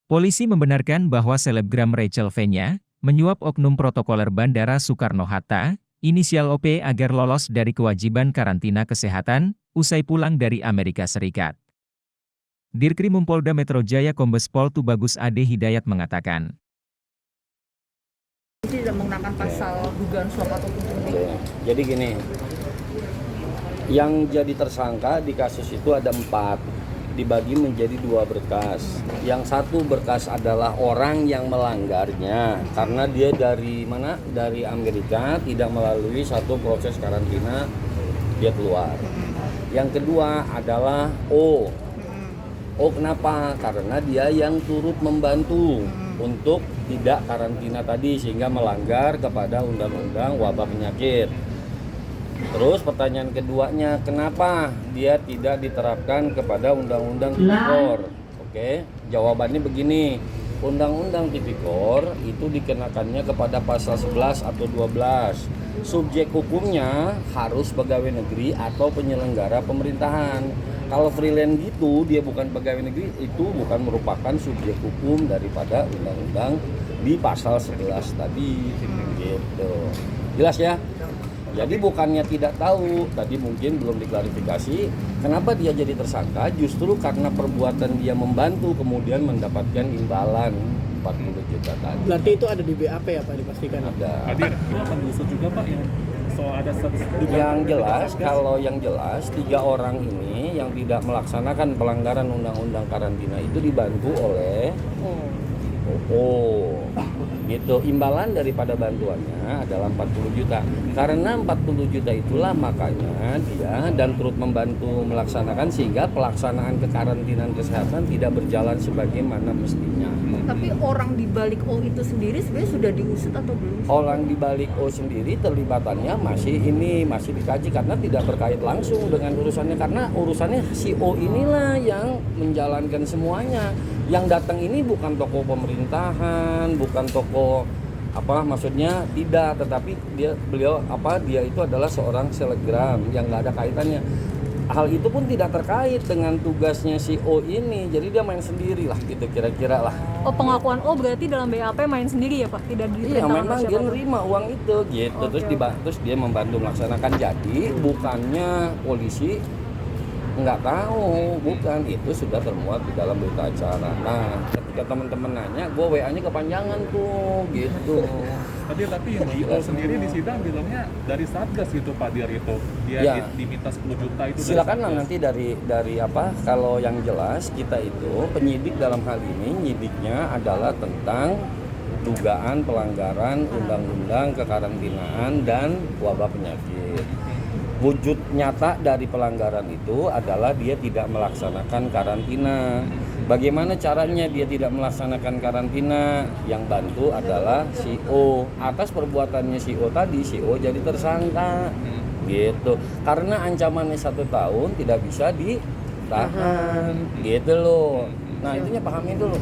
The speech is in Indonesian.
Polisi membenarkan bahwa selebgram Rachel Fenya menyuap oknum protokoler Bandara Soekarno-Hatta, inisial OP agar lolos dari kewajiban karantina kesehatan, usai pulang dari Amerika Serikat. Dirkrim Polda Metro Jaya Kombes Pol Tubagus Ade Hidayat mengatakan. Tidak menggunakan pasal dugaan suap atau pungli. Jadi gini, yang jadi tersangka di kasus itu ada 4, dibagi menjadi 2 berkas. Yang satu berkas adalah orang yang melanggarnya karena dia dari mana? Dari Amerika, tidak melalui satu proses karantina, dia keluar. Yang kedua adalah O. O kenapa? Karena dia yang turut membantu untuk tidak karantina tadi sehingga melanggar kepada undang-undang wabah penyakit. Terus pertanyaan keduanya, kenapa dia tidak diterapkan kepada undang-undang tipikor? Oke, jawabannya begini. Undang-undang tipikor itu dikenakannya kepada pasal 11 atau 12. Subjek hukumnya harus pegawai negeri atau penyelenggara pemerintahan. Kalau freelance gitu, dia bukan pegawai negeri, itu bukan merupakan subjek hukum daripada undang-undang di pasal 11 tadi. Gitu. Jelas ya? Jadi bukannya tidak tahu, tadi mungkin belum diklarifikasi, kenapa dia jadi tersangka, justru karena perbuatan dia membantu kemudian mendapatkan imbalan 40 juta tadi. Berarti itu ada di BAP ya Pak, dipastikan? Ada. Hadir, itu akan diusut juga Pak yang soal ada yang jelas, kalau yang jelas 3 orang ini yang tidak melaksanakan pelanggaran undang-undang karantina itu dibantu oleh gitu. Imbalan daripada bantuannya adalah 40 juta. Karena 40 juta itulah makanya dia dan turut membantu melaksanakan sehingga pelaksanaan kekarantinaan kesehatan tidak berjalan sebagaimana mestinya. Tapi orang di balik O itu sendiri sebenarnya sudah diusut atau belum? Orang di balik O sendiri terlibatannya masih dikaji karena tidak terkait langsung dengan urusannya, karena urusannya si O inilah yang menjalankan semuanya. Yang datang ini bukan tokoh pemerintahan, bukan tokoh maksudnya tidak, tetapi dia itu adalah seorang selebgram yang nggak ada kaitannya. Hal itu pun tidak terkait dengan tugasnya si O ini, jadi dia main sendiri lah gitu kira-kira lah. Oh, pengakuan O berarti dalam BAP main sendiri ya Pak, tidak diperintahkan. Iya, memang dia nerima uang itu gitu. Terus dia membantu melaksanakan. Jadi bukannya polisi nggak tahu, bukan, itu sudah termuat di dalam berita acara. Nah, ketika teman-teman nanya, gue WA-nya kepanjangan tuh, gitu. Tapi yang DO sendiri di sidang bilangnya dari Satgas gitu Pak, dia Ya. diminta 10 juta itu. Silakan lah nanti dari kalau yang jelas kita itu penyidik dalam hal ini nyidiknya adalah tentang dugaan pelanggaran undang-undang kekarantinaan dan wabah penyakit. Wujud nyata dari pelanggaran itu adalah dia tidak melaksanakan karantina. Bagaimana caranya dia tidak melaksanakan karantina? Yang bantu adalah si O. Atas perbuatannya si O tadi, si O jadi tersangka. Gitu. Karena ancamannya 1 tahun tidak bisa ditahan. Gitu loh. Nah, itunya pahami dulu.